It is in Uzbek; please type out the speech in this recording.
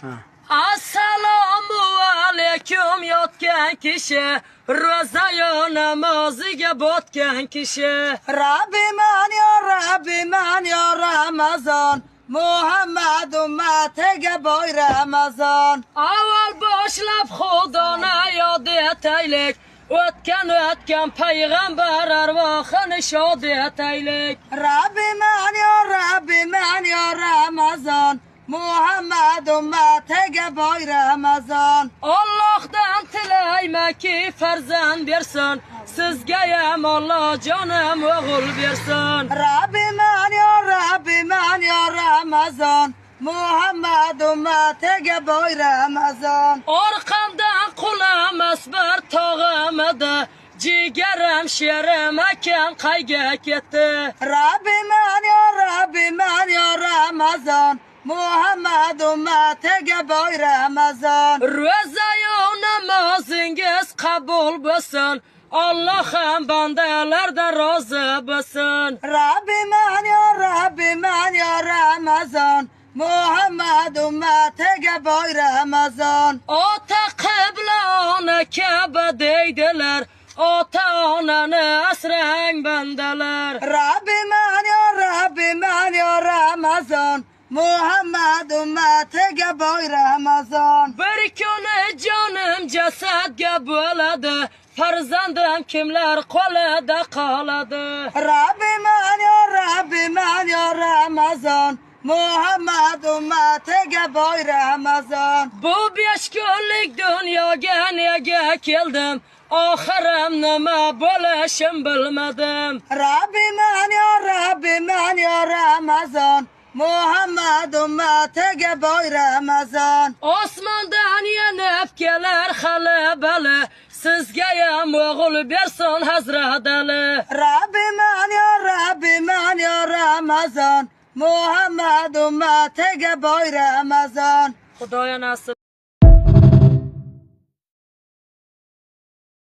Assalomu alaykum yotgan kishi, ro'za-yu namoziga botgan kishi. Rabbiman ya Ramazon, Muhammad ummatiga boy Ramazon. Avval boshlab Xudoni yod etaylik, o'tgan payg'ambar arvohini shod etaylik. Rabbiman ya Ramazon, Muhammad ummatiga boy Ramazon. Allohdan tilaymanki farzand bersin, sizga ham Alloh jonim o'g'il bersin. Rabbiman ya Ramazon, Muhammad ummatiga boy Ramazon. Orqamdan qulamas bir tog'im edi, jigarim sherim akam qayga ketdi. Rabbiman ya Ramazon, Muhammad ummatiga boy Ramazon. Ro'za-yu namozingiz qabul bo'lsin, Alloh ham bandalardan rozi bo'lsin. Rabbiman ya Ramazon, Muhammad ummatiga boy Ramazon. Ota qibla ona Ka'ba deydilar, ota onani asrang bandalar. Rabbiman ya Ramazon, Muhammad ummatiga boy Ramazon. Bir kuni jonim jasadga bo'ladi, farzandim kimlar qo'lida qoladi. Rabbiman ya Ramazon, Muhammad ummatiga boy Ramazon. Bu 5 kunlik dunyoga nega keldim, oxirim nima bo'lishim bilmadim. Rabbiman ya Ramazon, Muhammad ummatiga boy Ramazon. Osmondan yanib kelar hali bali, sizga ham o'g'il bersin Hazrat Ali. Rabbiman ya Ramazon, Muhammad ummatiga boy Ramazon. Xudoya nasib